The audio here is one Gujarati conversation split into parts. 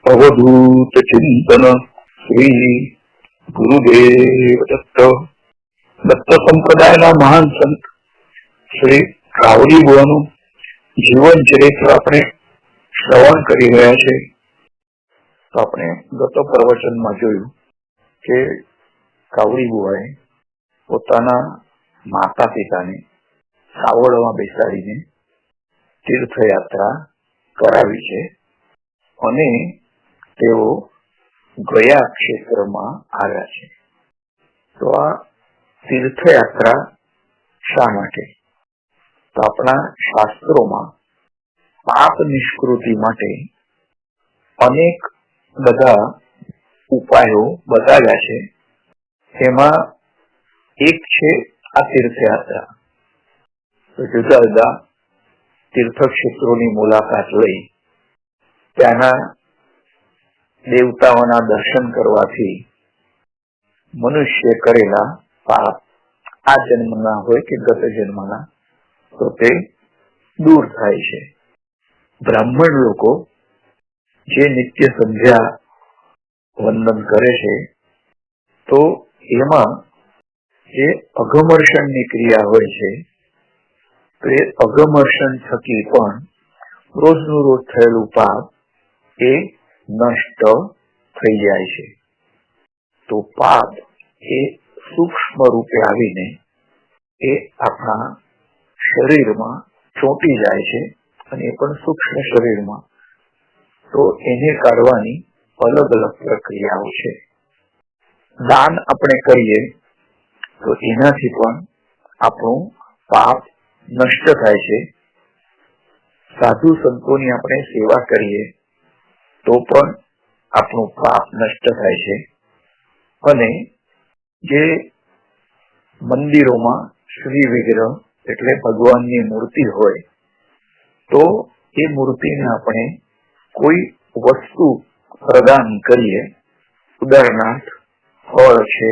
अवधूत चिंतन श्री गुरुदेव दत्त दत्त संप्रदायના મહાન સંત શ્રી કાવડી બુવાનું જીવન ચરિત્ર આપણે શ્રવણ કરી રહ્યા છે. તો આપણે ગત પ્રવચનમાં જોયું કે કાવડી બુવાએ પોતાના માતા પિતાને કાવડમાં બેસાડીને તીર્થયાત્રા કરાવી છે અને તેઓ ગયા ક્ષેત્રમાં આવ્યા છે. તો આ તીર્થયાત્રા શા માટે? તો આપણા શાસ્ત્રોમાં પાપ નિષ્કૃતિ માટે અનેક બધા ઉપાયો બતાવ્યા છે. એમાં એક છે આ તીર્થયાત્રા. તો જુદા જુદા તીર્થક્ષેત્રોની મુલાકાત લઈ ત્યાંના દેવતાઓના દર્શન કરવાથી મનુષ્ય કરેલા પાપ આ જન્મના હોય કે ગત જન્મના તો તે દૂર થાય છે. બ્રાહ્મણ લોકો જે નિત્ય સંધ્યા વંદન કરે છે તો એમાં જે અઘમર્ષણની ક્રિયા હોય છે તો એ અઘમર્ષણ થકી પણ રોજનું રોજ થયેલું પાપ એ નષ્ટ થઈ જાય છે. તો પાપ એ સૂક્ષ્મ રૂપે આવીને એ આપણા શરીરમાં ચોંટી જાય છે અને એ પણ સૂક્ષ્મ શરીરમાં. તો એને કાઢવાની અલગ અલગ પ્રક્રિયાઓ છે. દાન આપણે કરીએ તો એનાથી પણ આપણું પાપ નષ્ટ થાય છે. સાધુ સંતોની આપણે સેવા કરીએ તો પણ આપણું પાપ નષ્ટ થાય છે. અને જે મંદિરોમાં શ્રી વિગ્રહ એટલે ભગવાનની મૂર્તિ હોય તો એ મૂર્તિને આપણે કોઈ વસ્તુ પ્રદાન કરીએ, ઉદાહરણાર્થ ફળ છે,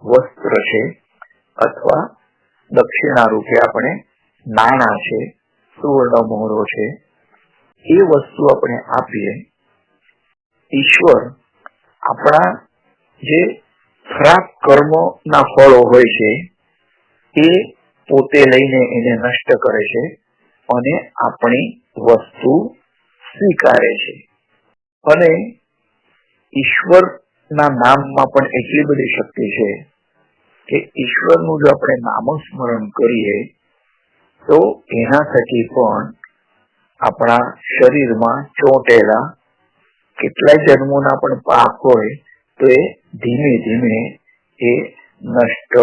વસ્ત્ર છે, અથવા દક્ષિણા રૂપે આપણે નાણાં છે, સુવર્ણ મોહરો છે, એ વસ્તુ આપણે આપીએ, ઈશ્વર આપણા જે ખરાબ કર્મોના ફળો હોય છે એ પોતે લઈને એને નષ્ટ કરે છે અને આપણી વસ્તુ સ્વીકારે છે. અને ઈશ્વરના નામમાં પણ એટલી બધી શક્તિ છે કે ઈશ્વરનું જો આપણે નામસ્મરણ કરીએ તો એના થકી પણ આપણા શરીરમાં ચોંટેલા કેટલાય જન્મોના પણ પાપ હોય તો એ ધીમે ધીમે એ નષ્ટ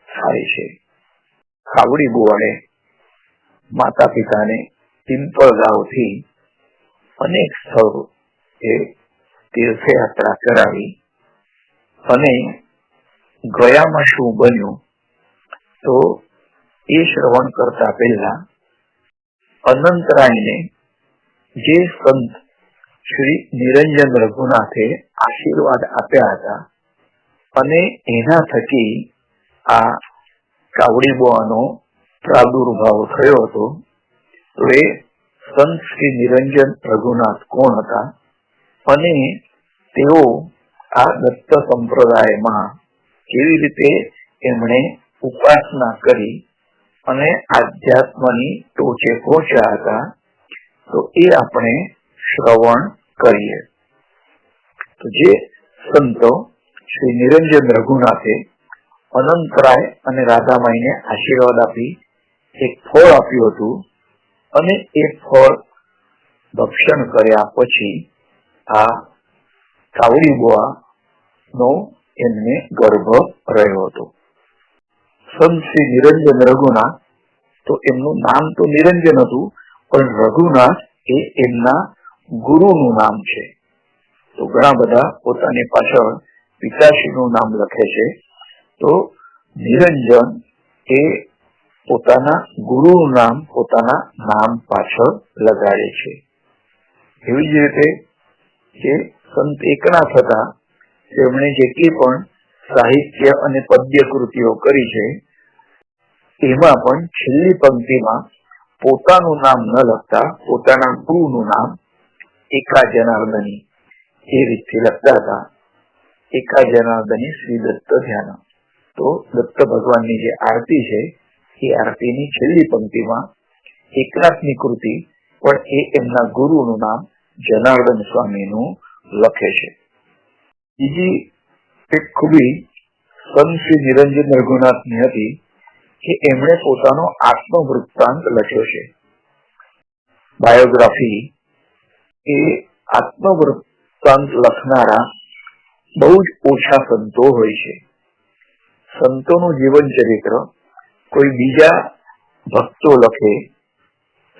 થાય છે. કાવડી બુવાએ માતા પિતાને પિંપળગાંવથી અનેક સ્થળો એ તીર્થયાત્રા કરાવી અને ગયામાં શું બન્યું તો એ શ્રવણ કરતા પહેલા અનંતરાયને જે સંત શ્રી નિરંજન રઘુનાથે આશીર્વાદ આપ્યા હતા અને એના થકી આ કાવડી બુવાનો પ્રાદુર્ભાવ થયો હતો. તો એ સંત શ્રી નિરંજન રઘુનાથ કોણ હતા અને તેઓ આ દત્ત સંપ્રદાયમાં કેવી રીતે એમણે ઉપાસના કરી અને આધ્યાત્મની ટોચે પહોંચ્યા હતા તો એ આપણે શ્રવણ કરીએ. તો જે સંતો શ્રી નિરંજન રઘુનાથે અનંતરાય અને રાધામાઈને આશીર્વાદ આપી એક ફળ આપ્યું હતું અને એ ફળ ભક્ષણ કર્યા પછી આ કાવડી બુવા નો એમને ગર્ભ રહ્યો હતો. સંત શ્રી નિરંજન રઘુનાથ તો એમનું નામ તો નિરંજન હતું પણ રઘુનાથ એ એમના ગુરુનું નામ છે. તો ઘણા બધા પોતાની પાછળ પિતાશ્રીનું નામ લખે છે. તો નિરંજન એ પોતાના ગુરુનું નામ પોતાના નામ પાછળ લગાડે છે. એવી જ રીતે જે સંત એકનાથ હતા તેમણે જેટલી પણ સાહિત્ય અને પદ્ય કૃતિઓ કરી છે એમાં પણ છેલ્લી પંક્તિમાં પોતાનું નામ ન લખતા પોતાના ગુરુનું નામ એકા જનાર્દની એ રીતથી લખતા હતા. એકા જનાર્દને શ્રી દત્ત ધ્યાન. તો દત્ત ભગવાનની જે આરતી છે એ આરતીની છેલ્લી પંક્તિમાં એકનાથની કૃતિ પણ એ એમના ગુરુનું નામ જનાર્દન સ્વામીનું લખે છે. બીજી એક ખૂબી સંત શ્રી નિરંજન રઘુનાથની હતી કે એમણે પોતાનો આત્મવૃત્તાંત લખ્યો છે. બાયોગ્રાફી એ આત્મવૃત્તાંત લખનારા બહુ જ ઓછા સંતો હોય છે. સંતોનું જીવન ચરિત્ર કોઈ બીજા ભક્તો લખે,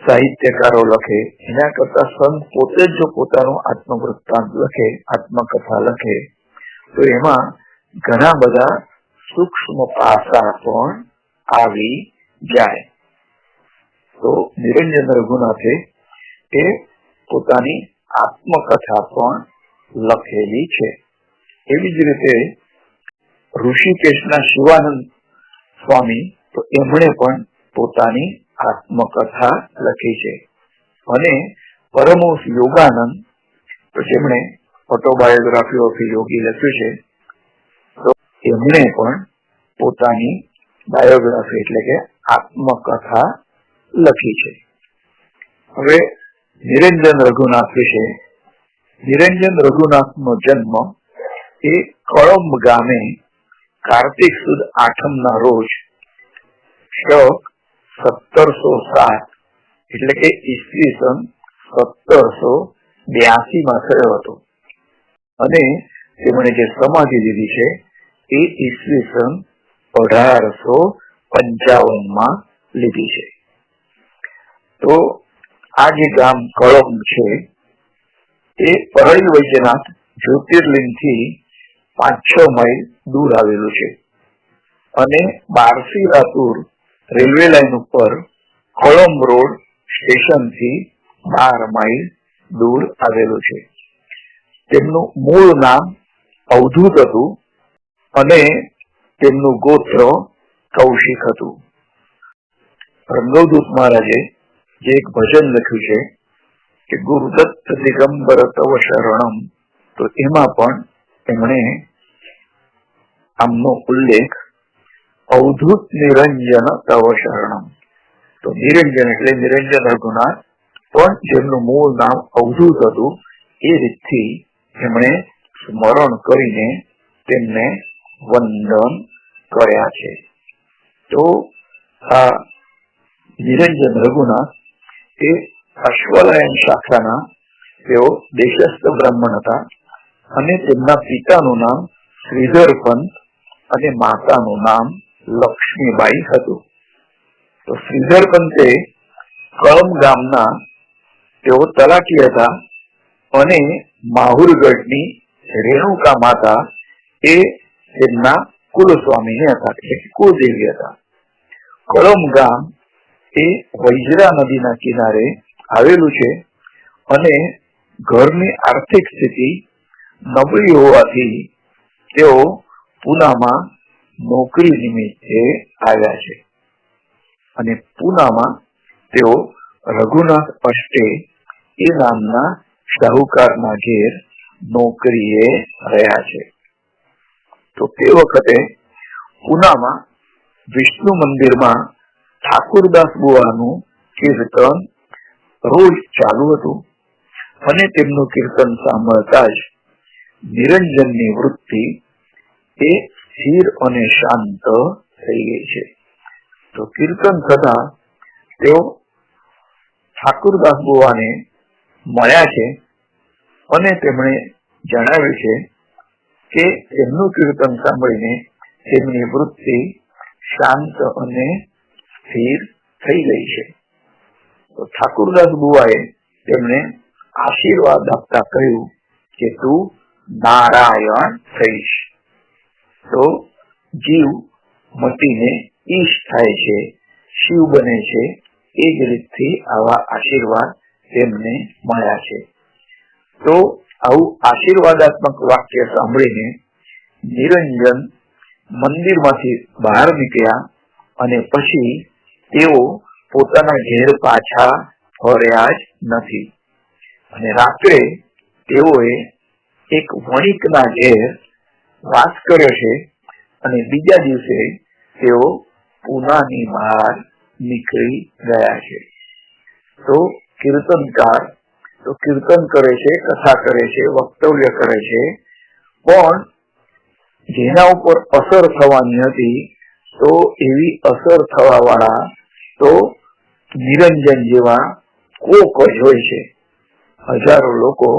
સાહિત્યકારો લખે, એના કરતા સંત પોતે જ જો પોતાનું આત્મવૃત્તાંત લખે, આત્મકથા લખે, તો એમાં ઘણા બધા સૂક્ષ્મ પાસા પણ આવી જાય. તો નિરંજન રઘુનાથે એ પોતાની આત્મકથા પણ લખેલી છે. એવી જ રીતે ઋષિકેશના શિવાનંદ સ્વામી, તો એમણે પણ પોતાની આત્મકથા લખી છે. અને પરમહંસ યોગાનંદ, તો જેમણે ઓટોબાયોગ્રાફી ઓફ યોગી લખ્યું છે, તો એમણે પણ પોતાની બાયોગ્રાફી એટલે કે આત્મકથા લખી છે. હવે નિરંજન રઘુનાથ વિશે. નિરંજન રઘુનાથનો જન્મ એ કળંબ ગામે કાર્તિક સુદ 8 રોજ શક 1707 એટલે કે ઈસવીસન 1782 થયો હતો. અને તેમણે જે સમાધિ લીધી છે એ ઈસવીસન 1855 લીધી છે. તો આ જે ગામ કળંબ છે એ પરળી વૈદ્યનાથ જ્યોતિર્લિંગથી 5-6 માઇલ દૂર આવેલું છે. અને બારસી રાતુર રેલવે લાઈન ઉપર કળંબ રોડ સ્ટેશનથી 12 માઇલ દૂર આવેલું છે. તેમનું મૂળ નામ અવધૂત હતું અને તેમનું ગોત્ર કૌશિક હતું. રંગવદૂત મહારાજે જે એક ભજન લખ્યું છે કે ગુરુદત્ત દિગંબર તવ શરણમ, તો એમાં પણ એમણે આમનો ઉલ્લેખ અવધૂત નિરંજન તવ શરણમ. તો નિરંજન એટલે નિરંજન રઘુનાથ, પણ જેમનું મૂળ નામ અવધૂત હતું એ રીતથી એમણે સ્મરણ કરીને તેમને વંદન કર્યા છે. તો આ નિરંજન રઘુનાથ એ અશ્વલાયન શાખાના તેઓ દેશસ્થ બ્રાહ્મણ હતા. અને તેમના પિતાનું નામ શ્રીધર પંત અને માતાનું નામ લક્ષ્મીબાઈ હતું. તો શ્રીધર પંતે કળંબ ગામના તેઓ તલાટી હતા અને માહુરગઢની રેણુકા માતા એ તેમના કુલસ્વામી હતા, એટલે કુળદેવી હતા. કળંબ ગામ એ વૈજરા નદીના કિનારે આવેલું છે અને ઘરની આર્થિક સ્થિતિ નબળી હોવાથી તેઓ પૂનામાં નોકરી નિમિત્તે આવ્યા છે. અને પૂનામાં તેઓ રઘુનાથ અષ્ટે એ નામના શાહુકારના ઘેર નોકરીએ રહ્યા છે. તો તે વખતે પૂનામાં વિષ્ણુ મંદિરમાં ઠાકુરદાસ બુવાનું કીર્તન રોજ ચાલુ હતું. અને તેમનું કીર્તન સાંભળતા જ નિરંજનની વૃત્તિ એ સ્થિર અને શાંત થઈ ગઈ છે. તો કીર્તન થતા તેઓ ઠાકુરદાસ બુવાને મળ્યા છે અને તેમણે જણાવ્યું છે કે તેમનું કીર્તન સાંભળીને તેમની વૃત્તિ શાંત અને સ્થિર થઈ ગઈ છે. તો ઠાકુરદાસ બુવાએ તેમને આશીર્વાદ આપતા કહ્યું કે તું નારાયણ થઈશ. તો જીવ મટીને ઈશ થાય છે, શિવ બને છે, એ જ રીતથી આવા આશીર્વાદ તેમને મળ્યા છે. તો આવું આશીર્વાદાત્મક વાક્ય સાંભળીને નિરંજન મંદિરમાંથી બહાર નીકળ્યા અને પછી તેઓ પોતાના ઘેર પાછા ફર્યા જ નથી. અને રાત્રે તેઓએ એક વણિકના ઘેર વાસ કર્યો છે અને બીજા દિવસે તેઓ પૂનાની બહાર નીકળી ગયા છે. તો કીર્તનકાર તો કીર્તન કરે છે, કથા કરે છે, વક્તવ્ય કરે છે, પણ જેના ઉપર અસર થવાની હતી તો એવી અસર થવા વાળા તો નિરંજન જેવા કોક જ હોય છે. હજારો લોકો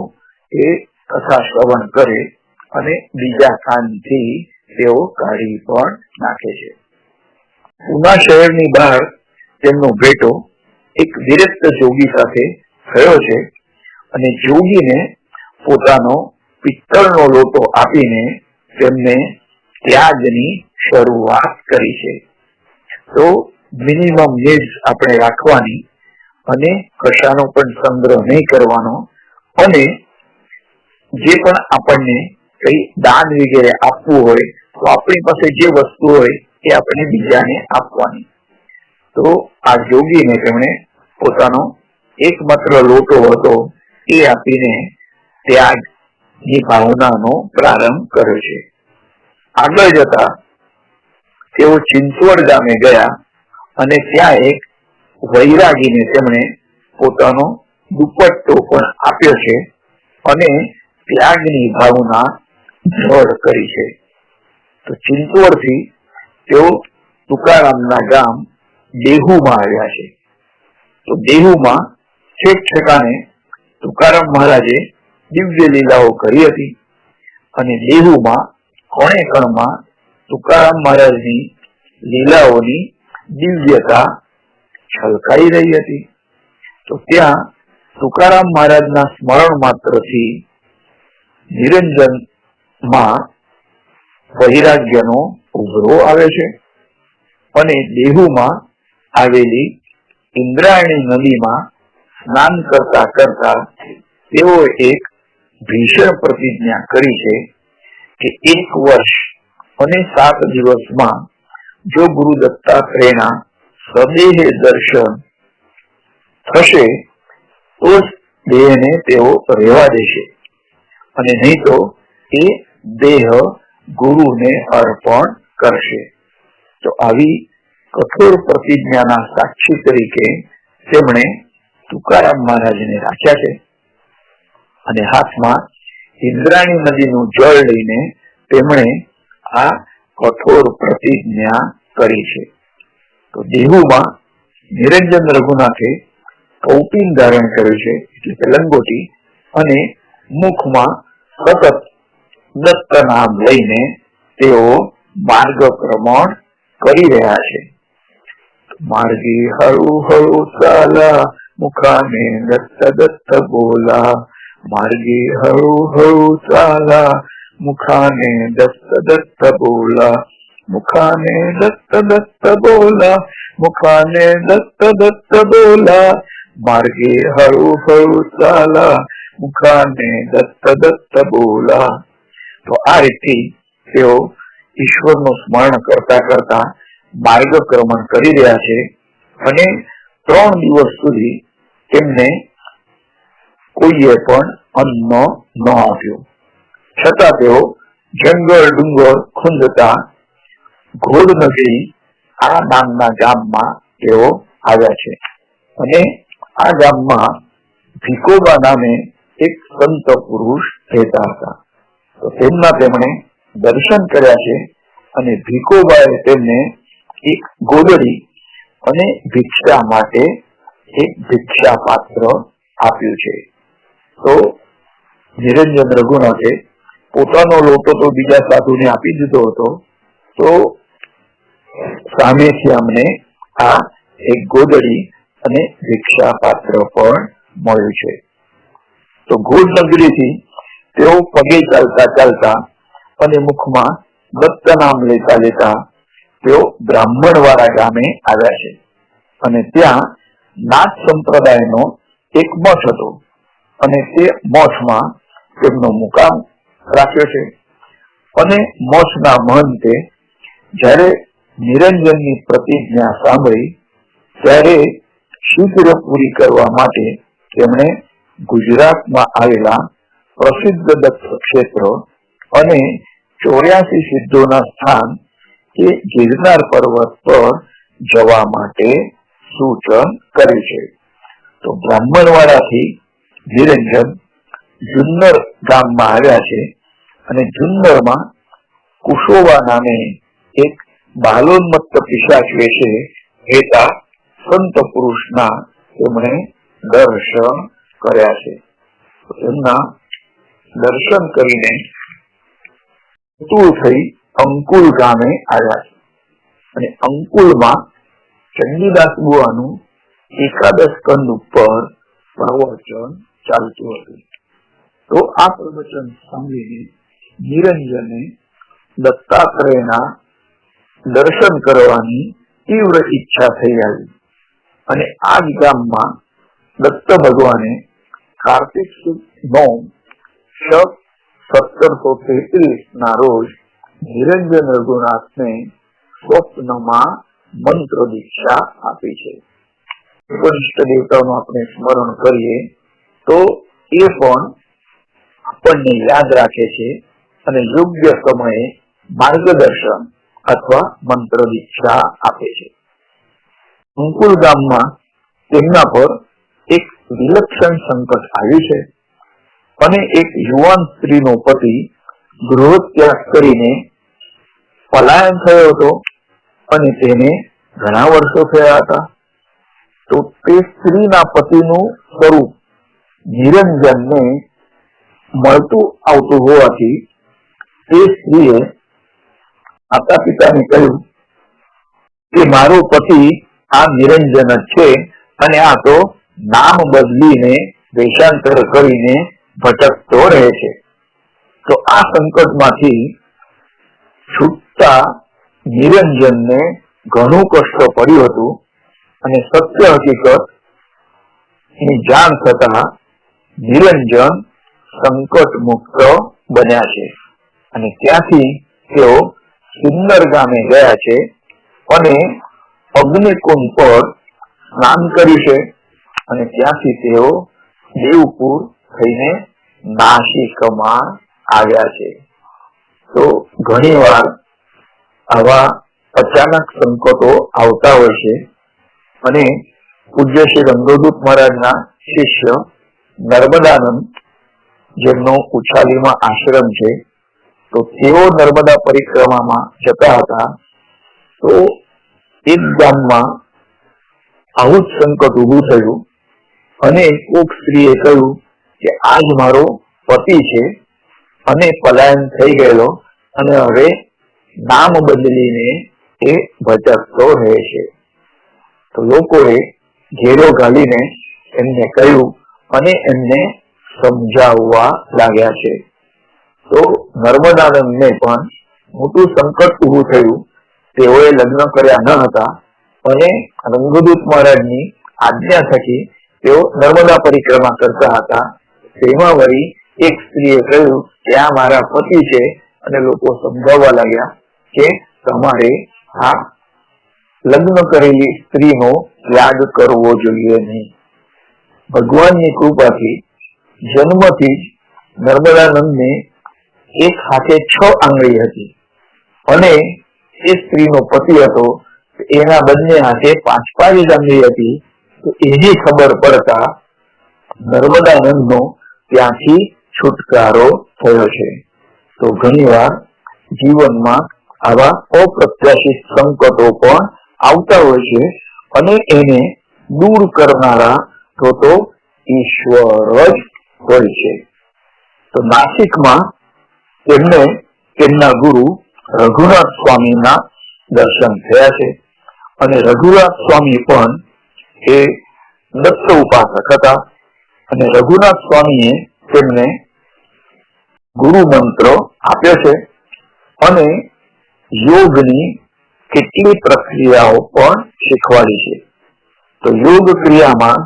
એ કથા શ્રવણ કરે અને બીજા કાનથી તેઓ કાઢી પણ નાખે છે. પૂના શહેરની બહાર તેમનો ભેટો એક વિરક્ત જોગી સાથે થયો છે અને જોગીને પોતાનો પિત્તળનો લોટો આપીને તેમને ત્યાગની શરૂઆત કરી છે. તો મિનિમમ નીડ્સ આપણે રાખવાની અને કશાનો પણ સંગ્રહ નહીં કરવાનો અને જે પણ આપણને કઈ દાન વગેરે આપવું હોય તો આપણી પાસે જે વસ્તુ હોય એ આપણે બીજાને આપવાની. તો આ જોગીને તેમણે પોતાનો એકમાત્ર લોટો હતો એ આપીને ત્યાગની ભાવનાનો પ્રારંભ કર્યો છે. આગળ જતા તેઓ ચિંચવડ ગામે ગયા અને ત્યાં એક વૈરાગીને તેમણે પોતાનો દુપટ્ટો પણ આપ્યો છે અને ત્યાગની ભાવના દ્રઢ કરી છે. તો ચિંચવડ થી તેઓ તુકારામના ગામ દેહુમાં આવ્યા છે. તો દેહુમાં છેક છેકાને તુકારામ મહારાજે દિવ્ય લીલાઓ કરી હતી અને દેહુમાં કોણે કણમાં તુકારામ મહારાજની લીલાઓની દિવ્યતા છલકાઈ રહી હતી. તો ત્યાં તુકારામ મહારાજના સ્મરણ માત્રથી નિરંજનમાં વૈરાગ્યનો ઉભરો આવે છે અને દેહુમાં આવેલી ઇન્દ્રાયણી નદીમાં સ્નાન કરતા કરતા તેઓ એક ભીષણ પ્રતિજ્ઞા કરી છે કે 1 વર્ષ અને 7 દિવસમાં જો ગુરુ દત્તાત્રેયના સદેહ દર્શન થશે તો જ દેહને તેઓ રહેવા દેશે અને નહીં તો એ દેહ ગુરુને અર્પણ કરશે. તો આવી કઠોર પ્રતિજ્ઞાના સાક્ષી તરીકે તેમણે તુકારામ મહારાજને રાખ્યા છે અને હાથમાં ઇન્દ્રાણી નદીનું જળ લઈને તેમણે આ કઠોર પ્રતિજ્ઞા કરી છે. તો દેહુમાં નિરંજન રઘુનાથે કૌપિન ધારણ કર્યું છે એટલે કે લંગોટી અને મુખમાં સતત દત્ત નામ લઈને તેઓ માર્ગક્રમણ કરી રહ્યા છે. માર્ગે હળુ હળુ ચાલા મુખાને દત્ત દત્ત બોલા, માર્ગે હળુ હળુ ચાલા મુખાને દત્ત દત્ત બોલા, મુખાને દત્ત દત્ત બોલા, મુખાને દત્ત દત્ત બોલા, માર્ગે હળુ હળુ ચાલા મુખાને દત્ત દત્ત બોલા. તો આ રીતે તેઓ ઈશ્વરનું સ્મરણ કરતા કરતા માર્ગક્રમણ કરી રહ્યા છે અને 3 દિવસ સુધી તેમને કોઈએ પણ અન્ન ન આપ્યું. છતાં તેઓ જંગલ ડુંગર ખૂંદતા ઘોડનગરી આ નામના ગામમાં તેઓ આવ્યા છે અને આ ગામમાં ભીખોબા નામે એક સંત પુરુષ રહેતા હતા. તો તેમના તેમણે દર્શન કર્યા છે અને ભીખોબાએ તેમને એક ગોદડી અને ભિક્ષા માટે એક ભિક્ષા પાત્ર આપ્યું છે. તો નિરંજન રઘુનાથે પોતાનો લોટો તો બીજા સાધુને આપી દીધો હતો, તો સામેથી અમને આ એક ગોદડી અને ભિક્ષા પાત્ર પણ મળ્યું છે. તો ઘોડનગરીથી તેઓ પગે ચાલતા ચાલતા અને મુખમાં દત્ત નામ લેતા લેતા તેઓ બ્રાહ્મણ વાળા ગામે આવ્યા છે અને ત્યાં નાથ સંપ્રદાયનો એક મઠ હતો અને તે મઠમાં તેમનો મુકામ રાખ્યો છે. અને મઠના મહંતે જયારે નિરંજનની પ્રતિજ્ઞા સાંભળી ત્યારે શીઘ્ર પૂરી કરવા માટે તેમણે ગુજરાતમાં આવેલા પ્રસિદ્ધ દત્ત ક્ષેત્ર અને 84 સિદ્ધોના સ્થાન કે ગિરનાર પર્વત પર જવા માટે સૂચન કર્યું છે. તો બ્રાહ્મણવાડાથી નિરંજન જુન્નર ગામમાં આવ્યા છે અને જુન્નરમાં કુશોવા નામે એક બાલોન્મત્ત પિશાચ વેશે હેતા સંત પુરુષના તેમણે દર્શન કર્યા છે. એમના દર્શન કરીને થઈ અંકુલ ગામે આવ્યા છે અને અંકુલમાં ચંડીદાસ બુવાનું એકાદશ સ્કંદ ઉપર પ્રવચન ચાલતું હતું. તો આ પ્રવચન સાંભળીને નિરંજને દત્તાત્રેયના દર્શન કરવાની તીવ્ર ઈચ્છા થઈ આવી અને આ જ ગામમાં દત્ત ભગવાને કાર્તિક સુદ નોમ 1733 ના રોજ નિરંજન રઘુનાથને સ્વપ્નમાં મંત્ર દીક્ષા આપી છે. ઈષ્ટ દેવતાઓનું આપણે સ્મરણ કરીએ તો એ પણ આપણને યાદ રાખે છે અને યોગ્ય સમયે માર્ગદર્શન અથવા મંત્ર દીક્ષા આપે છે. અંકુલ ગામમાં તેમના પર એક વિલક્ષણ સંકટ આવ્યું છે અને એક યુવાન સ્ત્રીનો પતિ ગૃહત્યાગ કરીને પલાયન થયો હતો અને તેને ઘણા વર્ષો થયા હતા. તો તે સ્ત્રીના પતિનું સ્વરૂપ નિરંજનને મળતું આવતું હોવાથી તે સ્ત્રીએ માતા પિતાને કહ્યું કે મારો પતિ આ નિરંજન જ છે અને આ તો નામ બદલીને દેશાંતર કરીને ભટકતો રહે છે. તો આ સંકટમાંથી છૂટતા નિરંજનને ઘણું કષ્ટ પડ્યું હતું અને સત્ય હકીકત ની જાણ થતા નિરંજન સંકટ મુક્ત બન્યા છે અને ત્યાંથી તેઓ સુંદર ગામે ગયા છે અને અગ્નિકુંડ પર સ્નાન કર્યું છે અને ત્યાંથી તેઓ દેવપુર થઈને નાસિકમાં આવ્યા છે. તો ઘણી વાર આવા અચાનક સંકટો આવતા હોય છે અને પૂજ્ય શ્રી રંગોદૂત મહારાજના શિષ્ય નર્મદાનંદ જેમનો ઉછાલીમાં આશ્રમ છે તો તેઓ નર્મદા પરિક્રમામાં જતા હતા. તો એક ગામમાં આવું જ સંકટ ઉભું થયું અને કોક સ્ત્રીએ કહ્યું કે આજ મારો પતિ છે અને પલાયન થઈ ગયેલો અને હવે નામ બદલીને એ ભટકતો રહે છે. તો લોકોએ ઘેરો ઘાલીને એમને કહ્યું અને એમને સમજાવવા લાગ્યા છે. તો નર્મદાનંદને પણ મોટું સંકટ ઉભું થયું. તેઓએ લગ્ન કર્યા ન હતા અને રંગદૂત મહારાજની આજ્ઞા થકી તેઓ નર્મદા પરિક્રમા કરતા હતા. તેમાં વળી એક સ્ત્રીએ કહ્યું કે આ મારા પતિ છે અને લોકો સમજાવવા લાગ્યા કે તમારે આ લગ્ન કરેલી સ્ત્રીનો ત્યાગ કરવો જોઈએ નહીં. ભગવાનની કૃપાથી જન્મથી જ નર્મદાનંદને એક હાથે 6 આંગળી હતી અને એ સ્ત્રીનો પતિ હતો એના બંને હાથે 5 જ આંગળી હતી. તો એની ખબર પડતા નર્મદાનંદનો ત્યાંથી છુટકારો થયો છે. તો ઘણી વાર જીવનમાં આવા અપ્રત્યાશિત સંકટો પણ આવતા હોય છે અને એને દૂર કરનારા તો ઈશ્વર જ હોય છે. તો નાસિકમાં તેમને તેમના ગુરુ રઘુનાથ સ્વામીના દર્શન થયા છે અને રઘુનાથ સ્વામી પણ એ દત્ત ઉપાસક હતા અને રઘુનાથ સ્વામીએ તેમને ગુરુ મંત્ર આપ્યો છે અને યોગની કેટલી પ્રક્રિયાઓ પણ શીખવાડી છે. તો યોગ ક્રિયામાં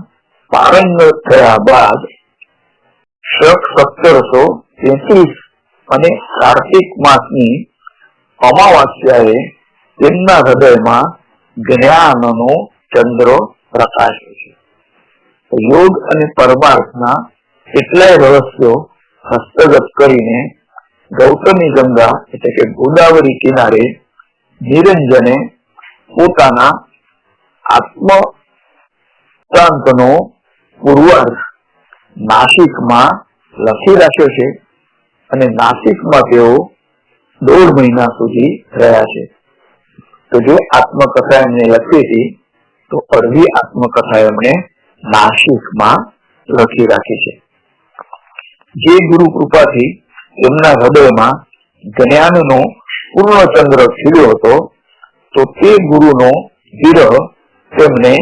પારંગત થયા બાદ 1733 અને કાર્તિક માસની અમાવાસ્યાએ તેમના હૃદયમાં જ્ઞાનનો ચંદ્ર પ્રકાશે છે. યોગ અને પરમાર્થના કેટલાય રહસ્યો હસ્તગત કરીને ગૌતમી ગંગા એટલે કે ગોદાવરી કિનારે નિરંજને પોતાના આત્મવૃત્તાંતનો પૂર્વાર્ધ નાસિકમાં લખી રાખ્યો છે અને નાસિકમાં તેઓ 1.5 મહિના સુધી રહ્યા છે. તો જે આત્મકથા એમને લખી હતી તો અડધી આત્મકથા એમણે નાસિકમાં લખી રાખી છે. જે ગુરુ કૃપાથી એમના હૃદયમાં જ્ઞાનનો પૂર્ણચંદ્ર ખીલ્યો હતો તો તે ગુરુનો વિરહ તેમને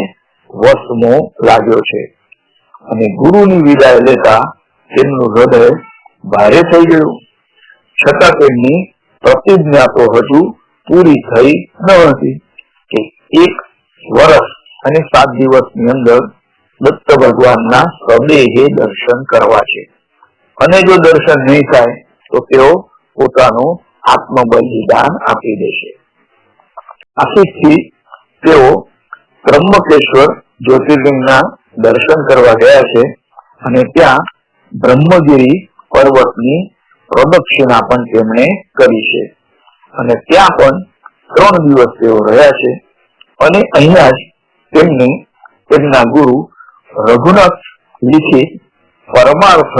વશમો લાગ્યો છે અને ગુરુની વિદાય લેતા તેમનું હૃદય ભારે થઈ ગયું. છતાં તેમની પ્રતિજ્ઞા તો હજુ પૂરી થઈ ન હતી કે 1 વર્ષ અને 7 દિવસની અંદર દત્ત ભગવાનના સ્વદેહે દર્શન કરવા છે અને જો દર્શન નહીં થાય તો તેઓ પોતાનું આત્મ બલિદાન આપી દેશે. આથી તેઓ ત્રંબકેશ્વર જ્યોતિર્લિંગના દર્શન કરવા ગયા છે અને ત્યાં બ્રહ્મગીરી પર્વતની પ્રદક્ષિણા પણ તેમણે કરી છે અને ત્યાં પણ 3 દિવસ તેઓ રહ્યા છે અને અહીંયા જ તેમને તેમના ગુરુ રઘુનાથ લિખિત પરમાર્થ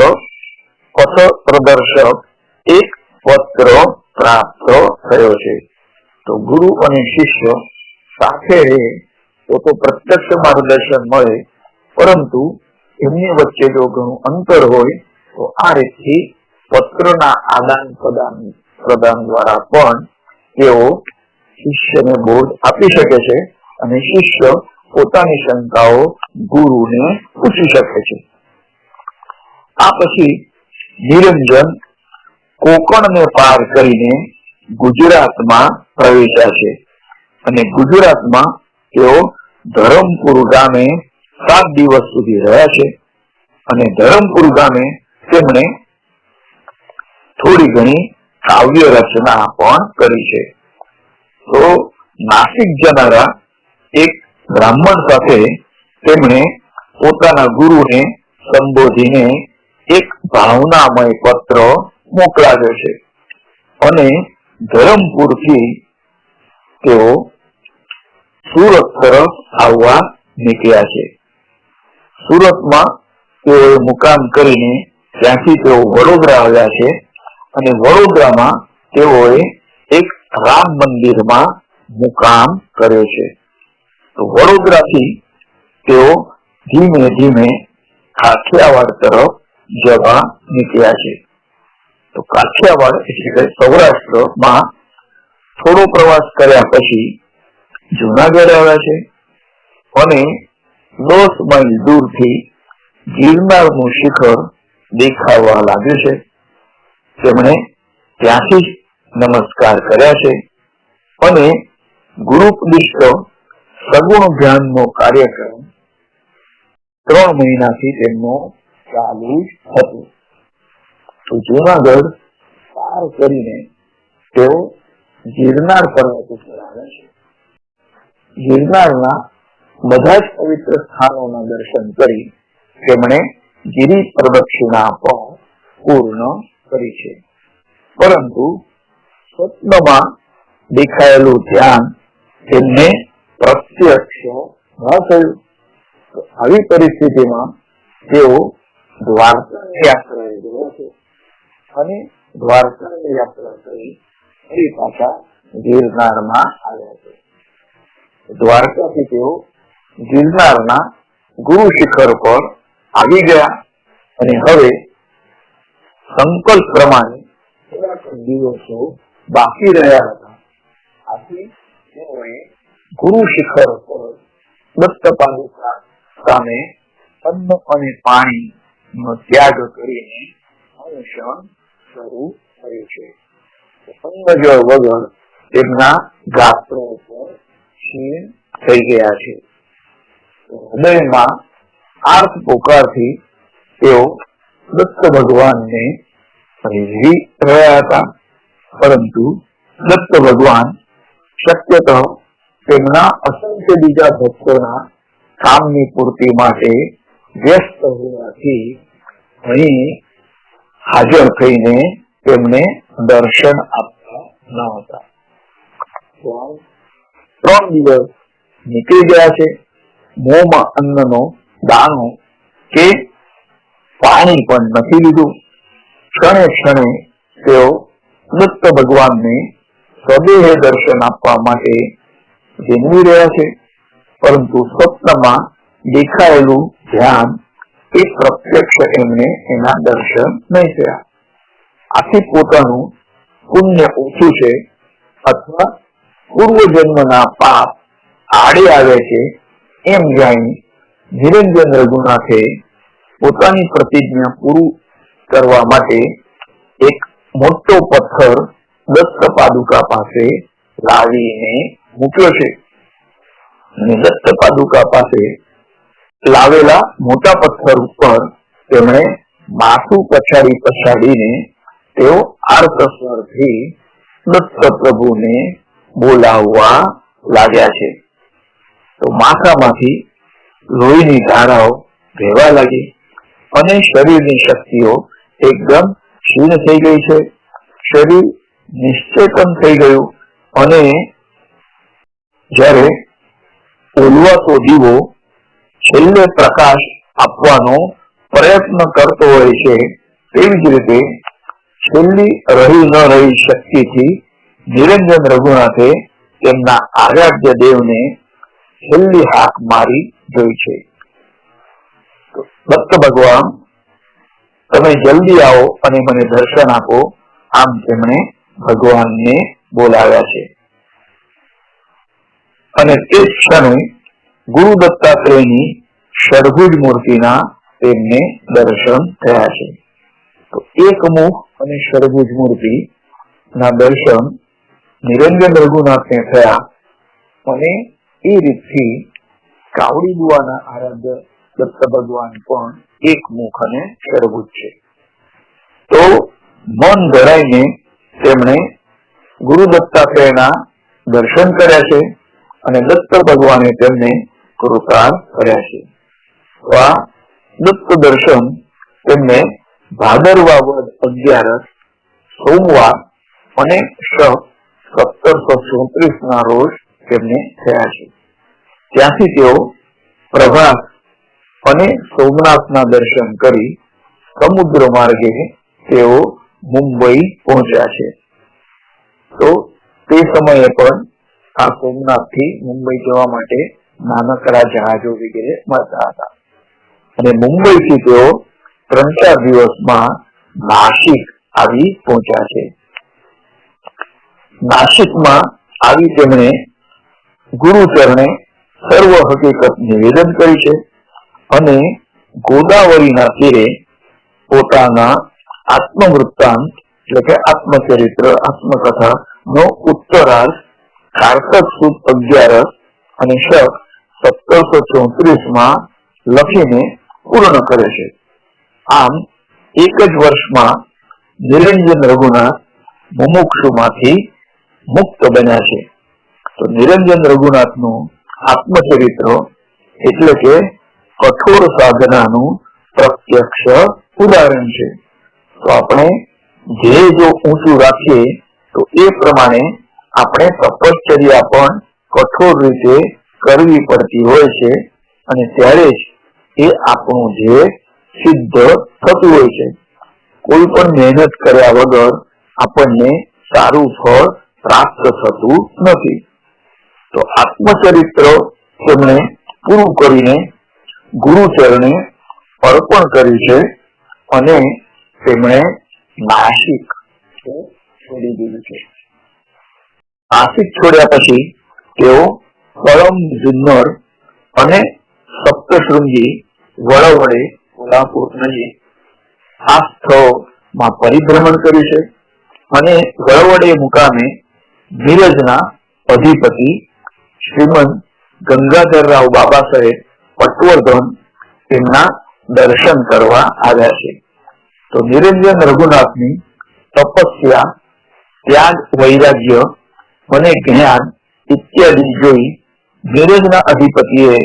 પથ પ્રદર્શક એક પત્ર પ્રાપ્ત થયો છે. તો ગુરુ અને શિષ્ય સાથે રહે તો પ્રત્યક્ષ માર્ગદર્શન મળે, પરંતુ એમની વચ્ચે જો ઘણું અંતર હોય તો આ રીતથી પત્રના આદાન પ્રદાન દ્વારા પણ તેઓ શિષ્યને બોધ આપી શકે છે અને શિષ્ય પોતાની શંકાઓ ગુરુને પૂછી શકે છે. આ પછી નિરંજન કોકણને પાર કરીને ગુજરાતમાં પ્રવેશ્યા છે અને ગુજરાતમાં તેઓ ધરમપુર ગામે 7 દિવસ સુધી રહ્યા છે અને ધરમપુર ગામે તેમણે થોડી ઘણી કાવ્ય રચના પણ કરી છે. તો નાસિક જનારા એક બ્રાહ્મણ સાથે તેમણે પોતાના ગુરુને સંબોધીને એક ભાવનામય પત્ર મોકલાવ્યો છે અને ધરમપુરથી તેઓ સુરત તરફ આવવા નીકળ્યા છે. સુરતમાં તેઓએ મુકામ કરીને ત્યાંથી તેઓ વડોદરા આવ્યા છે અને વડોદરામાં તેઓએ એક રામ મંદિરમાં મુકામ કર્યો છે. તો વડોદરાથી તેઓ ધીમે ધીમે કાઠિયાવાડ તરફ જવા નીકળ્યા છે. તો કાઠિયાવાડ એટલે કે સૌરાષ્ટ્રમાં થોડો પ્રવાસ કર્યા પછી જુનાગઢ આવ્યા છે અને 10 માઇલ દૂરથી ગિરનારનું શિખર દેખાવા લાગ્યું છે. તેમણે ત્યાંથી જ નમસ્કાર કર્યા છે અને ગુરુપદિષ્ટ સગુણ ધ્યાનનો કાર્યક્રમ 3 મહિનાથી તેમનો ચાલુ હતો. તો જુનાગઢ પાર કરીને તેઓ ગિરનાર પર્વત ઉપર આવ્યા છે. ગિરનારના બધા જ પવિત્ર સ્થાનોના દર્શન કરી તેમણે ગિરિ પ્રદક્ષિણા પણ પૂર્ણ કરી છે, પરંતુ સ્વપ્નમાં દેખાયેલું ધ્યાન તેમને પ્રત્યક્ષ ન થયું. આવી પરિસ્થિતિમાં તેઓ દ્વારકાની યાત્રાએ ગયા છે અને દ્વારકાની યાત્રા કરી ફરી પાછા ગિરનારમાં આવ્યા છે. દ્વારકાથી તેઓ ગિરનારના ગુરુ શિખર પર આવી ગયા અને હવે સંકલ્પ પ્રમાણે થોડાક દિવસો બાકી રહ્યા હતા. આથી તેઓએ ગુરુ શિખર પર દત્ત પાદુકા સામે અન્ન અને પાણીનો ત્યાગ કરીને અનશન શરૂ કર્યું છે. અન્ન જળ વગર તેમના ગાત્રો પર ક્ષીણ થઈ ગયા છે. હૃદયમાં આર્ત પોકારથી તેઓ દત્ત ભગવાનને રીઝવી રહ્યા હતા, પરંતુ દત્ત ભગવાન શક્યતઃ તેમના અસંખ્ય બીજા ભક્તોના કામની પૂર્તિ માટે વ્યસ્ત હોવાથી અહીં હાજર થઈને તેમને દર્શન આપતા ન હતા. 3 દિવસ નીકળી ગયા છે. મોંમાં અન્નનો દાણો કે પાણી પણ નથી લીધું. ક્ષણે ક્ષણે તેઓ દત્ત ભગવાનને સ્વદેહે દર્શન આપવા માટે ઝીનવી રહ્યા છે. પરંતુ સ્વપ્નમાં દેખાયેલું ધ્યાન એ પ્રત્યક્ષ એમને એના દર્શન નહીં થયા. આથી પોતાનું પુણ્ય ઓછું છે અથવા પૂર્વજન્મના પાપ આડે આવે છે એમ જાણી નિરંજન રઘુનાથે પોતાની પ્રતિજ્ઞા પૂરું કરવા માટે એક મોટો પથ્થર દત્ત પાદુકા પાસે લાવીને મૂક્યો છે. અને દત્ત પાદુકા પાસે લાવેલા મોટા પથ્થર ઉપર તેમણે માથું પછાડીને તેઓ આર્ત સ્વરથી દત્ત પ્રભુને બોલાવવા લાગ્યા છે. તો માથામાંથી લોહીની ધારાઓ વહેવા લાગી અને શરીરની શક્તિઓ એકદમ ક્ષીણ થઈ ગઈ છે. શરીર નિશ્ચેતન થઈ ગયું અને જ્યારે ઓલવાતો દીવો છેલ્લે પ્રકાશ આપવાનો પ્રયત્ન કરતો હોય છે તેવી જ રીતે છેલ્લી રહી ન રહી શક્તિથી નિરંજન રઘુનાથે તેમના આરાધ્ય દેવને છેલ્લી હાક મારી જોઈ છે. દત્ત ભગવાન, તમે જલ્દી આવો અને મને દર્શન આપો, આમ તેમણે ભગવાનને બોલાવ્યા છે. અને તે ક્ષણે ગુરુ દત્તાત્રેયની ષડભુજ મૂર્તિના તેમને દર્શન થયા છે. તો એક મુખ અને ષડભુજ મૂર્તિ ના દર્શન નિરંજન રઘુનાથને થયા અને એ રીતથી કાવડી બુવાના આરાધ્ય દત્ત ભગવાન પણ એક મુખ અને ષડભુજ છે. તો મન ધરાઈને તેમણે ગુરુ દત્તાત્રેયના દર્શન કર્યા છે અને દત્ત ભગવાને તેમને કૃપાળ કર્યા છે. તો આ દત્ત દર્શન તેમને ભાદરવા વદ 11 સોમવાર અને 1734 ના રોજ તેમને થયા છે. ત્યાંથી તેઓ પ્રભાસ અને સોમનાથના દર્શન કરી સમુદ્ર માર્ગે તેઓ મુંબઈ પહોંચ્યા છે. તો તે સમયે પણ આ સોમનાથ થી મુંબઈ જવા માટે નાનકડા જહાજો વગેરે મળતા હતા અને મુંબઈ થી તેઓ 3-4 દિવસમાં નાસિક આવી પહોંચ્યા છે. નાસિકમાં આવી તેમણે ગુરુ ચરણે સર્વ હકીકત નિવેદન કરી છે અને ગોદાવરીના તીરે પોતાના આત્મવૃત્તાંત એટલે કે આત્મચરિત્ર આત્મકથા નો ઉત્તરાર્ધ કારતક સુદ 11 અને 1734 માં લખીને પૂર્ણ કરે છે. આમ એક જ વર્ષમાં નિરંજન રઘુનાથ મુમુક્ષુમાંથી મુક્ત બન્યા છે. તો નિરંજન રઘુનાથનું આત્મચરિત્ર એટલે કે કઠોર સાધનાનું પ્રત્યક્ષ ઉદાહરણ છે. તો આપણે ધ્યેય જો ઊંચું રાખીએ તો એ પ્રમાણે આપણે તપશ્ચર્યા પણ કઠોર રીતે કરવી પડતી હોય છે અને ત્યારે જ એ આપણું ધ્યેય સિદ્ધ થતું હોય છે. કોઈ પણ મહેનત કર્યા વગર આપણને સારું ફળ પ્રાપ્ત થતું નથી. તો આત્મચરિત્ર તેમણે પૂરું કરીને ગુરુચરણે અર્પણ કર્યું છે અને તેમણે નાસિક છોડી દીધું છે. નાસિક છોડ્યા પછી તેઓ પરમ જુન્નર અને સપ્તશૃંગી વડવડે કોલ્હાપુર નજીક આ સ્થળમાં પરિભ્રમણ કર્યું છે અને વડવડે મુકામે મિરજના અધિપતિ શ્રીમંત ગંગાધરરાવ બાબા સાહેબ પટવર્ધન તેમના દર્શન કરવા આવ્યા છે. તો નિરંજન રઘુનાથની તપસ્યા, ત્યાગ, વૈરાગ્ય અને જ્ઞાન ઇત્યાદિ જોઈ મિરજના અધિપતિએ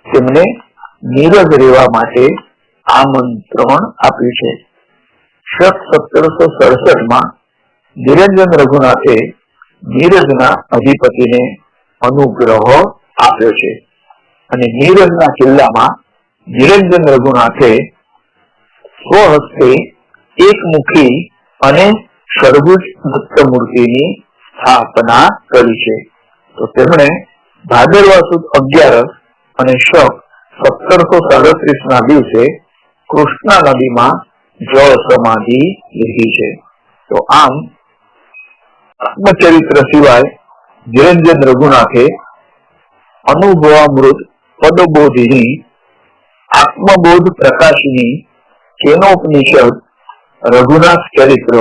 તેમને મિરજ રહેવા માટે આમંત્રણ આપ્યું છે. શક 1767 નિરંજન રઘુનાથે નીરજના અધિપતિને અનુગ્રહ આપ્યો છે અને નીરજના કિલ્લામાં નિરંજન રઘુનાથે સ્વહસ્તે એકમુખી અને ષડભુજ દત્ત મૂર્તિની સ્થાપના કરી છે. તો તેમણે ભાદરવા સુદ 11 અને શક 1737 ના દિવસે કૃષ્ણા નદીમાં જળ સમાધિ લીધી છે. તો આમ આત્મચરિત્ર સિવાય નિરંજન રઘુનાથે અનુભવામૃત પદબોધિની, આત્મબોધ પ્રકાશિની, કેનોપનિષદ, રઘુનાથ ચરિત્ર,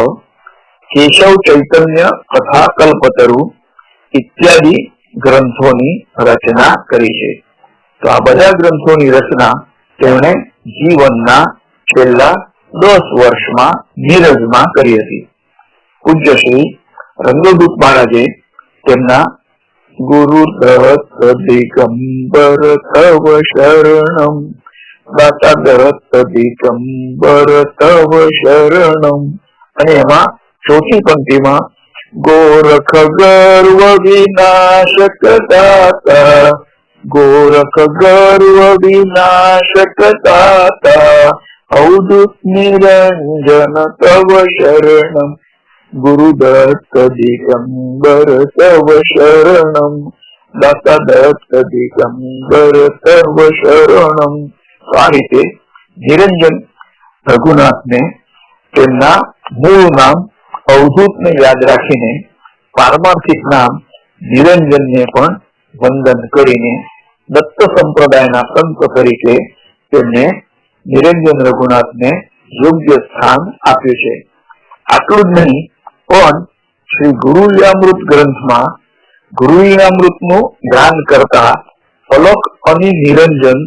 કેશવ ચૈતન્ય કથા કલ્પતરુ ઇત્યાદિ ગ્રંથોની રચના કરી છે. તો આ બધા ગ્રંથોની રચના તેમણે જીવનના છેલ્લા 10 વર્ષમાં નીરજમાં કરી હતી. પૂજ્ય શ્રી રંગદૂત મહારાજે તેમના ગુરુ દત્ત દિગંબર તવ શરણમ, દાતા દત્ત દિગંબર તવ શરણમ, અને એમાં ચોથી પંક્તિમાં ગોરખ ગર્વ વિનાશક દાતા, ગોરખ ગર્વ વિનાશક દાતા, અવધૂત નિરંજન તવ શરણમ, ગુરુ દત્ત દિગંબર તવ શરણમ, દાતા દત્ત દિગંબર તવ શરણમ. તો આ રીતે નિરંજન રઘુનાથને તેમના મૂળ નામ અવધૂતને યાદ રાખીને પારમાર્થિક નામ નિરંજનને પણ વંદન કરીને દત્ત સંપ્રદાયના સંત તરીકે તેમને નિરંજન રઘુનાથને યોગ્ય સ્થાન આપ્યું છે. આટલું જ નહીં, પણ શ્રી ગુરુ લીલામૃત ગ્રંથમાં ગુરુ લીલામૃતનું ગાન કરતા પલક અને નિરંજન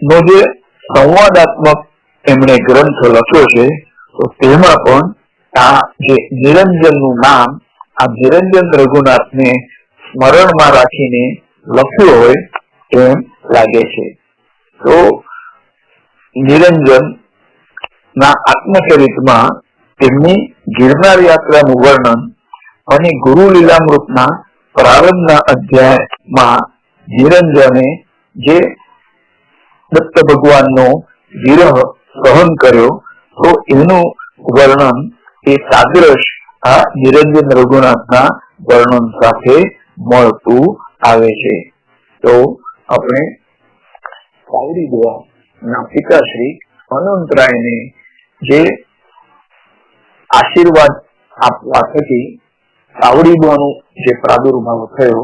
નો જે સંવાદાત્મક એમણે ગ્રંથ લખ્યો છે, તો તેમાં પણ આ જે નિરંજનનું નામ આ નિરંજન રઘુનાથને સ્મરણમાં રાખીને લખ્યું હોય એમ લાગે છે. તો નિરંજન ના આત્મચરિતમાં તેમની ગિરનાર યાત્રાનું વર્ણન અને ગુરુ લીલામૃતના પ્રારંભના અધ્યાયમાં નિરંજને જે દત્ત ભગવાનનો વિરહ સહન કર્યો, તો એનું વર્ણન એ સાદ્રશ આ નિરંજન રઘુનાથના વર્ણન સાથે મળતું આવે છે. તો આપણે કાવડી બુઆના પિતાશ્રી અનંતરાયને જે આશીર્વાદ આપવા થકી કાવડી બુઆનું જે પ્રાદુર્ભાવ થયો,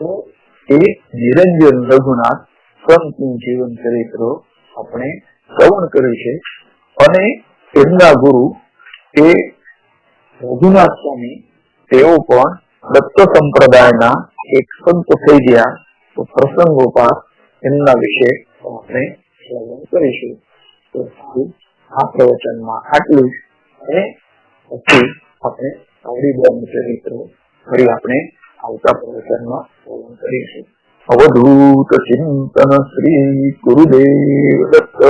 તો એ નિરંજન રઘુનાથ સંતનું જીવન ચરિત્ર આપણે શ્રવણ કર્યું છે. અને તેમના ગુરુ એ રઘુનાથ સ્વામી, તેઓ પણ દત્ત સંપ્રદાયના એક સંત થઈ ગયા. તો પ્રસંગોપાત એમના વિશે આપણે શ્રવણ કરીશું. તો આ પ્રવચનમાં આટલું જ, અને પછી આપણે કાવડી બુઆનું ચરિત્ર ફરી આપણે આવતા પ્રવચનમાં શ્રવણ કરીશું. અવધૂત ચિંતન શ્રી ગુરુદેવ દત્ત.